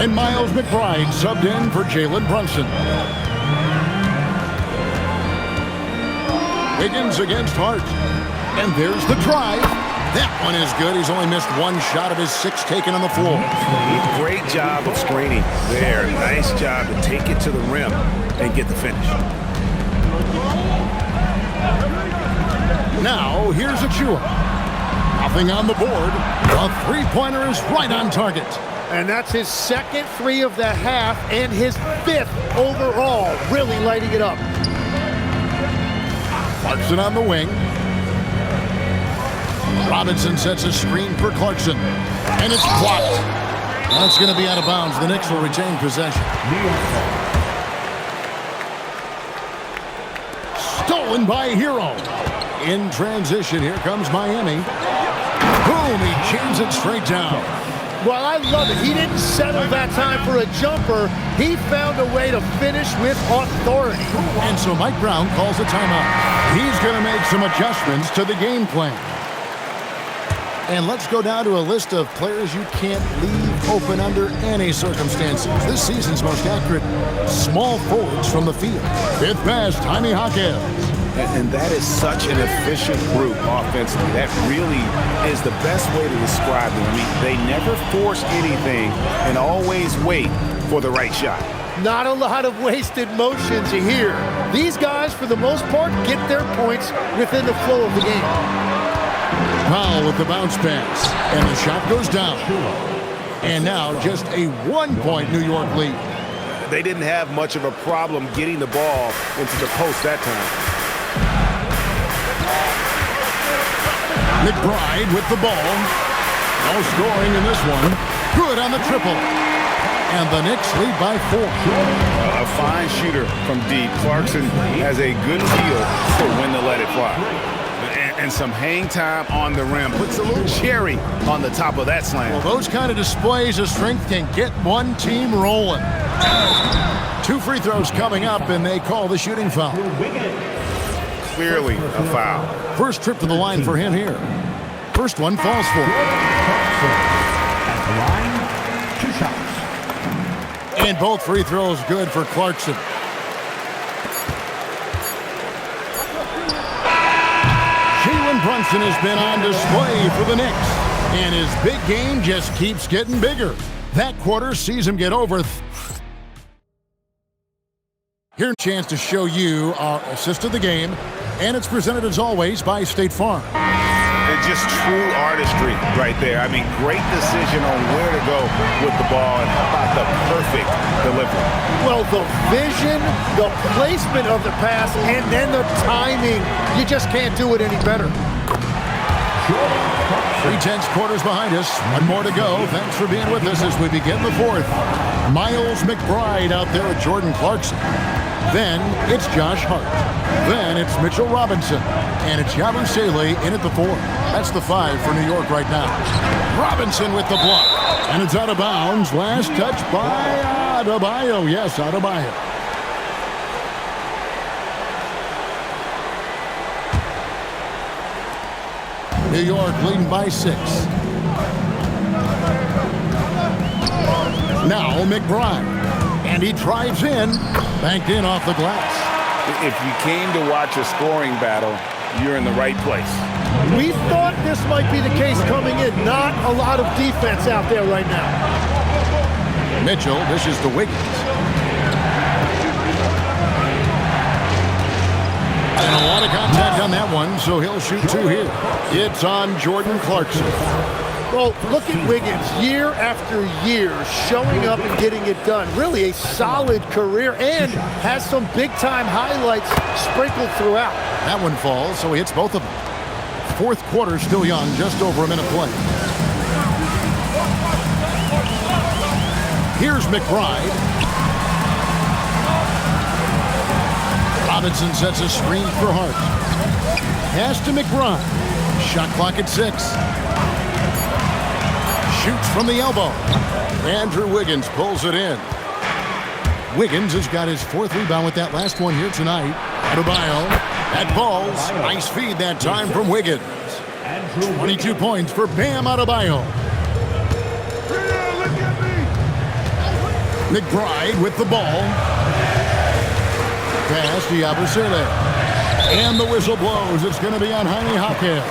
And Miles McBride subbed in for Jalen Brunson. Wiggins against Hart. And there's the drive. That one is good. He's only missed 1 shot of his 6 taken on the floor. Great job of screening there. Nice job to take it to the rim and get the finish. Now, here's Achua. Nothing on the board. A 3-pointer is right on target. And that's his second 3 of the half and his 5th overall. Really lighting it up. Clarkson on the wing. Robinson sets a screen for Clarkson. And it's blocked. That's going to be out of bounds. The Knicks will retain possession. Stolen by Hero. In transition, here comes Miami. Boom, he jams it straight down. Well, I love it. He didn't settle that time for a jumper. He found a way to finish with authority. And so Mike Brown calls a timeout. He's going to make some adjustments to the game plan. And let's go down to a list of players you can't leave open under any circumstances. This season's most accurate small forwards from the field. 5th best, Jaime Jaquez. And that is such an efficient group offensively. That really is the best way to describe them. They never force anything and always wait for the right shot. Not a lot of wasted motions here. These guys, for the most part, get their points within the flow of the game. Powell with the bounce pass. And the shot goes down. And now just a 1-point New York lead. They didn't have much of a problem getting the ball into the post that time. McBride with the ball. No scoring in this one. Good on the triple. And the Knicks lead by 4. A fine shooter from deep. Clarkson has a good feel for when to let it fly. And some hang time on the rim. Puts a little cherry on the top of that slam. Well, those kind of displays of strength can get one team rolling. 2 free throws coming up, and they call the shooting foul. Clearly a foul. First trip to the line for him here. First one falls for him. At the line, 2 shots. And both free throws good for Clarkson. Jalen Brunson has been on display for the Knicks, and his big game just keeps getting bigger. That quarter sees him get over. Here's a chance to show you our assist of the game, and it's presented as always by State Farm. It's just true artistry right there. I mean, great decision on where to go with the ball, and how about the perfect delivery? Well, the vision, the placement of the pass, and then the timing. You just can't do it any better. 3/10 quarters behind us. One more to go. Thanks for being with us as we begin the fourth. Miles McBride out there with Jordan Clarkson. Then it's Josh Hart. Then it's Mitchell Robinson. And it's Yabusele in at the 4. That's the 5 for New York right now. Robinson with the block. And it's out of bounds. Last touch by Adebayo. Yes, Adebayo. New York leading by 6. Now McBride. And he drives in. Banked in off the glass. If you came to watch a scoring battle, you're in the right place. We thought this might be the case coming in. Not a lot of defense out there right now. Mitchell dishes to Wiggins. And a lot of contact on that one, so he'll shoot 2 here. It's on Jordan Clarkson. Well, look at Wiggins, year after year, showing up and getting it done. Really a solid career, and has some big-time highlights sprinkled throughout. That one falls, so he hits both of them. Fourth quarter still young, just over a minute play. Here's McBride. Robinson sets a screen for Hart. Pass to McBride. Shot clock at 6. Shoots from the elbow. Andrew Wiggins pulls it in. Wiggins has got his 4th rebound with that last one here tonight. Adebayo. That falls. Nice feed that time from Wiggins. 22 points for Bam Adebayo. McBride with the ball. Pass to Yabusele. And the whistle blows. It's going to be on Jaime Jaquez.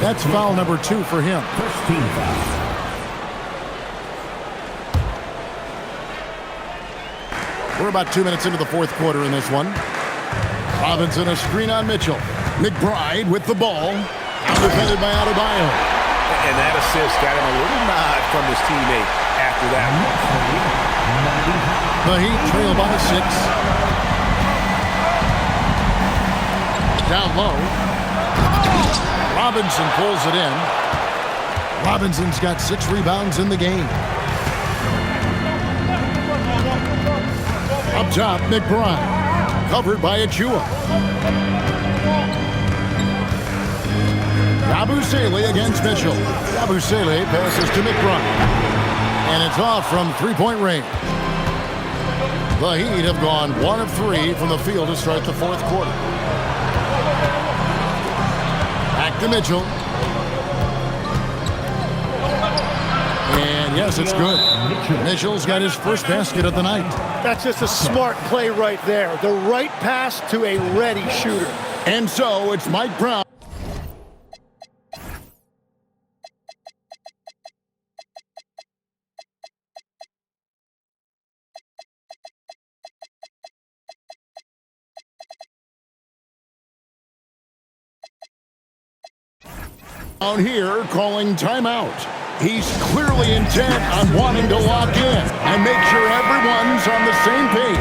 That's foul number 2 for him. First team foul. We're about 2 minutes into the fourth quarter in this one. Robinson a screen on Mitchell. McBride with the ball. Defended by Adebayo. And that assist got him a little nod from his teammate after that. The Heat trail by 6. Down low. Robinson pulls it in. Robinson's got 6 rebounds in the game. Up top, McBride. Covered by Achua. Yabusele against Mitchell. Yabusele passes to McBride. And it's off from 3-point range. The Heat have gone 1 of 3 from the field to start the fourth quarter. Back to Mitchell. And yes, it's good. Mitchell's got his first basket of the night. That's just a smart play right there. The right pass to a ready shooter. And so it's Mike Brown. Down here calling timeout. He's clearly intent on wanting to lock in and make sure everyone's on the same page.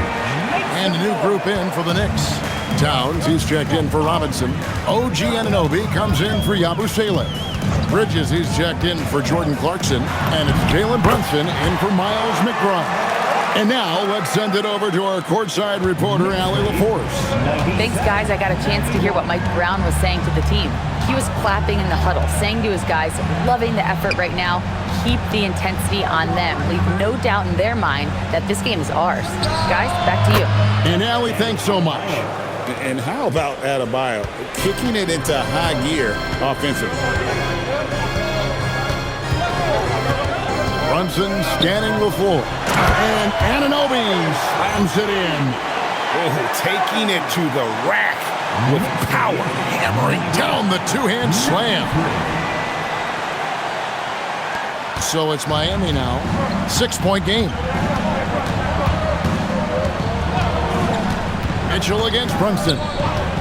And a new group in for the Knicks. Towns, he's checked in for Robinson. OG Anunoby comes in for Yabusele. Bridges, he's checked in for Jordan Clarkson. And it's Jalen Brunson in for Miles McBride. And now, let's send it over to our courtside reporter, Allie LaForce. Thanks, guys. I got a chance to hear what Mike Brown was saying to the team. He was clapping in the huddle, saying to his guys, loving the effort right now, keep the intensity on them. Leave no doubt in their mind that this game is ours. Guys, back to you. And Allie, thanks so much. And how about Adebayo kicking it into high gear offensively? Brunson scanning the floor. And Anunoby slams it in. Oh, taking it to the rack with power. Hammering down the two-hand slam. So it's Miami now. 6-point game. Mitchell against Brunson.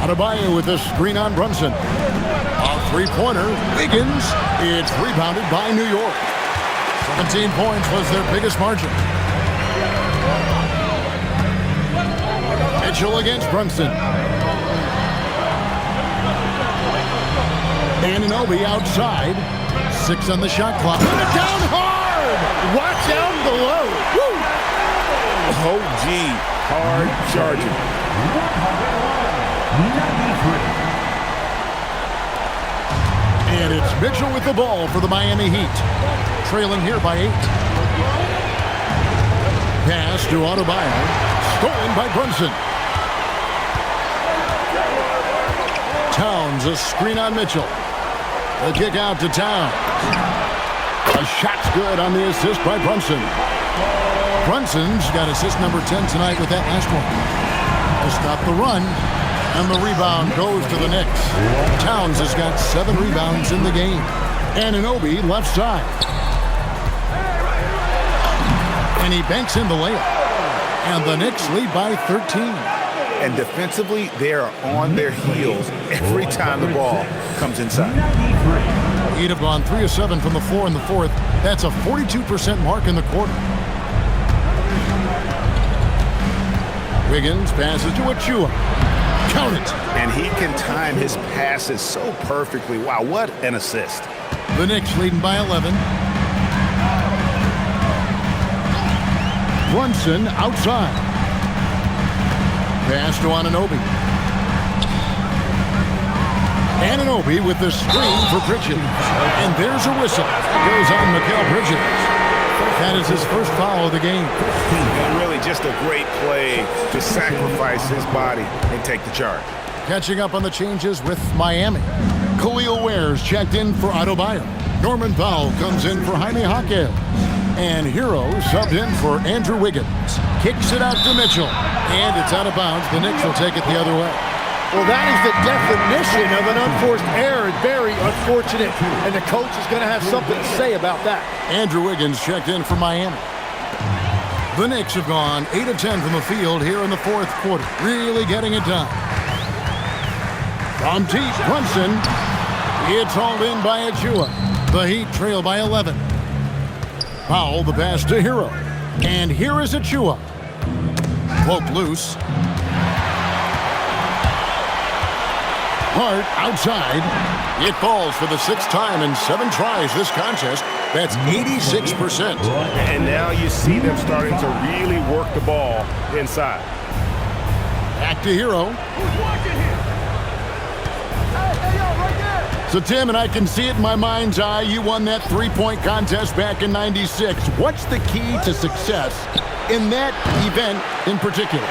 Adebayo with a screen on Brunson. A three-pointer. Wiggins. It's rebounded by New York. 17 points was their biggest margin. Mitchell against Brunson. Anunoby outside. 6 on the shot clock. Put it down hard! Watch out below. Woo! OG hard charging. And it's Mitchell with the ball for the Miami Heat. Trailing here by 8. Pass to Adebayo. Stolen by Brunson. Towns, a screen on Mitchell. The kick out to Towns. A shot's good on the assist by Brunson. Brunson's got assist number 10 tonight with that last one. To stop the run. And the rebound goes to the Knicks. Towns has got 7 rebounds in the game. Anunoby left side. And he banks in the layup. And the Knicks lead by 13. And defensively, they are on their heels every time the ball comes inside. Heat have gone 3 of 7 from the floor in the fourth. That's a 42% mark in the quarter. Wiggins passes to Achua. Count it. And he can time his passes so perfectly. Wow, what an assist. The Knicks leading by 11. Brunson outside. Pass to Anunoby. Anunoby with the screen for Bridges. And there's a whistle. Goes on Mikal Bridges. That is his first foul of the game. And really just a great play to sacrifice his body and take the charge. Catching up on the changes with Miami. Khalil Ware's checked in for Adebayo. Norman Powell comes in for Jaime Jaquez. And Hero subbed in for Andrew Wiggins. Kicks it out to Mitchell. And it's out of bounds. The Knicks will take it the other way. Well, that is the definition of an unforced error. Very unfortunate. And the coach is going to have something to say about that. Andrew Wiggins checked in for Miami. The Knicks have gone 8 of 10 from the field here in the fourth quarter. Really getting it done. From deep, Brunson. It's hauled in by Achua. The Heat trail by 11. Powell, the pass to Hero. And here is Achua. Poke loose. Hart outside. It falls for the 6th time in 7 tries this contest. That's 86%. And now you see them starting to really work the ball inside. Back to Hero. So, Tim, and I can see it in my mind's eye, you won that 3-point contest back in '96. What's the key to success in that event in particular?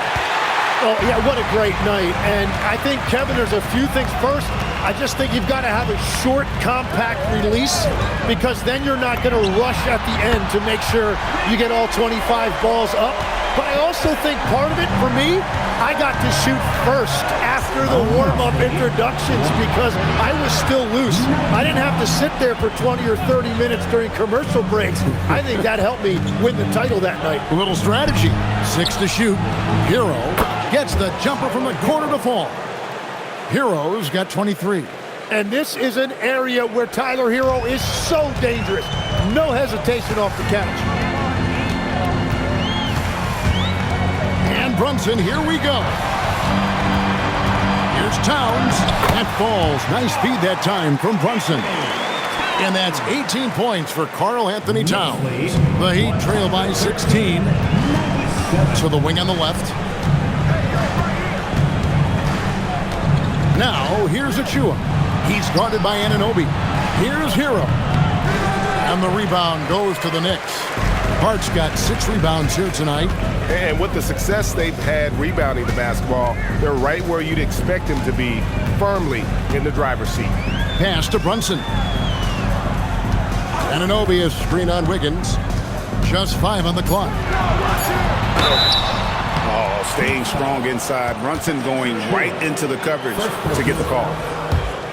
Oh, yeah, what a great night. And I think, Kevin, there's a few things. First, I just think you've got to have a short, compact release because then you're not going to rush at the end to make sure you get all 25 balls up. But I also think part of it, for me, I got to shoot first after the warm-up introductions because I was still loose. I didn't have to sit there for 20 or 30 minutes during commercial breaks. I think that helped me win the title that night. A little strategy. 6 to shoot. Hero gets the jumper from the corner to fall. Hero's got 23. And this is an area where Tyler Hero is so dangerous. No hesitation off the catch. And Brunson, here we go. Here's Towns. That falls. Nice speed that time from Brunson. And that's 18 points for Karl Anthony Towns. The Heat trail by 16. To the wing on the left. Now, here's Achua. He's guarded by Anunoby. Here's Hero. And the rebound goes to the Knicks. Hart's got 6 rebounds here tonight. And with the success they've had rebounding the basketball, they're right where you'd expect them to be, firmly in the driver's seat. Pass to Brunson. Anunoby is screen on Wiggins. Just 5 on the clock. Oh, staying strong inside. Brunson going right into the coverage to get the call.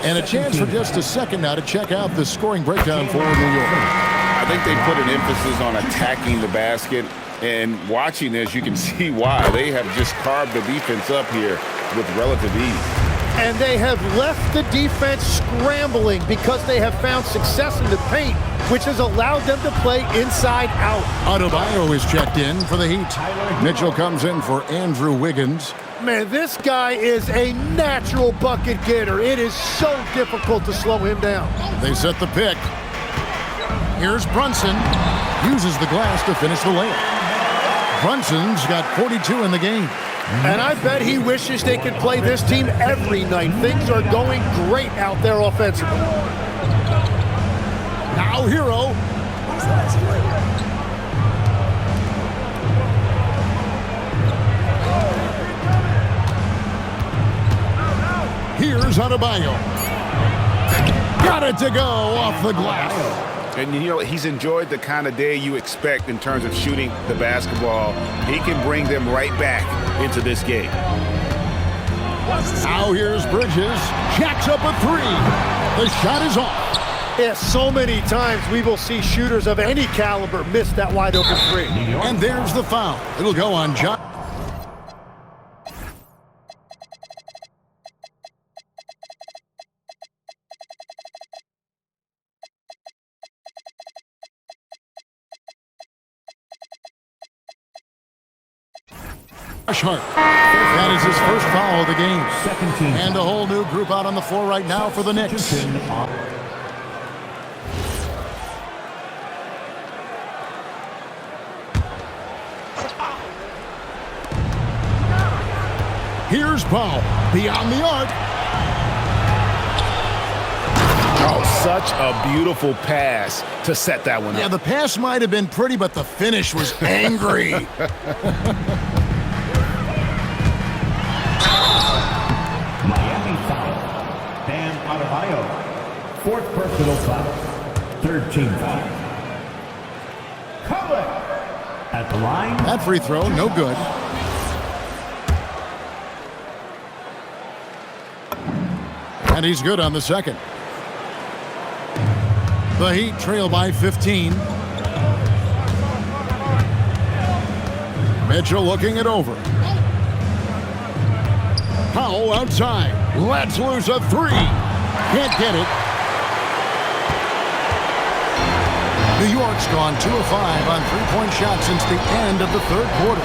And a chance for just a second now to check out the scoring breakdown for New York. I think they put an emphasis on attacking the basket, and watching this, you can see why. They have just carved the defense up here with relative ease. And they have left the defense scrambling because they have found success in the paint, which has allowed them to play inside out. Adebayo is checked in for the Heat. Mitchell comes in for Andrew Wiggins. Man, this guy is a natural bucket getter. It is so difficult to slow him down. They set the pick. Here's Brunson. Uses the glass to finish the layup. Brunson's got 42 in the game. And I bet he wishes they could play this team every night. Things are going great out there offensively. Now Hero. Here's Adebayo. Got it to go off the glass. And, you know, he's enjoyed the kind of day you expect in terms of shooting the basketball. He can bring them right back into this game. Now here's Bridges. Jacks up a 3. The shot is off. Yeah, so many times we will see shooters of any caliber miss that wide open 3. And there's the foul. It'll go on John. Hart. That is his first foul of the game. And a whole new group out on the floor right now for the Knicks. Here's Powell. Beyond the arc. Oh, such a beautiful pass to set that one up. Yeah, the pass might have been pretty, but the finish was angry. Adebayo, 4th personal foul, 3rd team foul. COMPLET at the line. That free throw, no good. And he's good on the second. The Heat trail by 15. Mitchell looking it over. Powell outside. Lets loose a 3. Can't get it. New York's gone 2 of 5 on 3-point shots since the end of the 3rd quarter.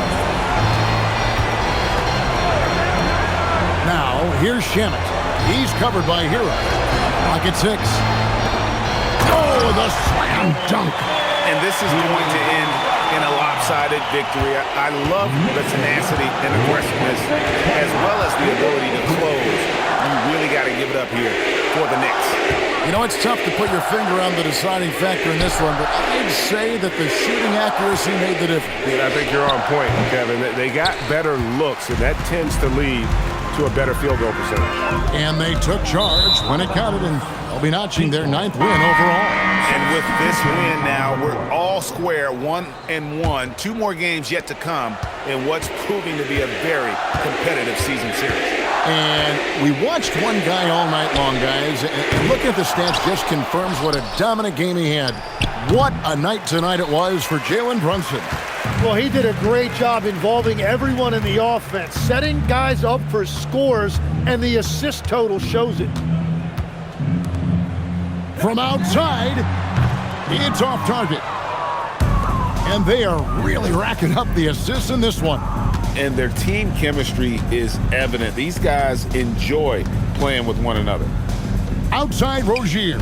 Now, here's Shamet. He's covered by Hero. Lock at 6. Oh, the slam dunk. And this is going to end in a lopsided victory. I love the tenacity and aggressiveness, as well as the ability to close. You really got to give it up here for the Knicks. You know, it's tough to put your finger on the deciding factor in this one, but I'd say that the shooting accuracy made the difference. Yeah, I think you're on point, Kevin. They got better looks, and that tends to lead to a better field goal percentage. And they took charge when it counted, and they'll be notching their 9th win overall. And with this win now, we're all square, 1-1. 2 more games yet to come in what's proving to be a very competitive season series. And we watched one guy all night long, guys, and looking at the stats just confirms what a dominant game he had. What a night tonight it was for Jalen Brunson. Well, he did a great job involving everyone in the offense, setting guys up for scores, and the assist total shows it. From outside, it's off target. And they are really racking up the assists in this one. And their team chemistry is evident. These guys enjoy playing with one another. Outside Rozier.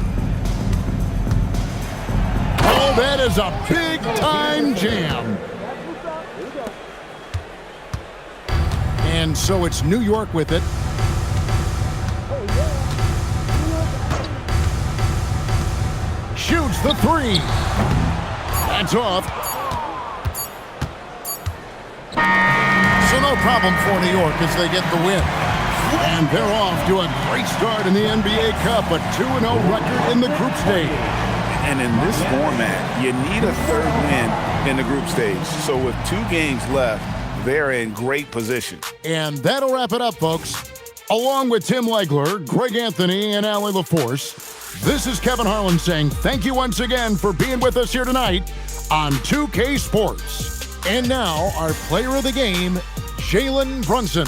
Oh, that is a big-time jam. And so it's New York with it. Shoots the three. That's off. So no problem for New York as they get the win. And they're off to a great start in the NBA Cup, a 2-0 record in the group stage. And in this format, you need a third win in the group stage. So with 2 games left, they're in great position. And that'll wrap it up, folks. Along with Tim Legler, Greg Anthony, and Allie LaForce, this is Kevin Harlan saying thank you once again for being with us here tonight on 2K Sports. And now, our player of the game, Jalen Brunson.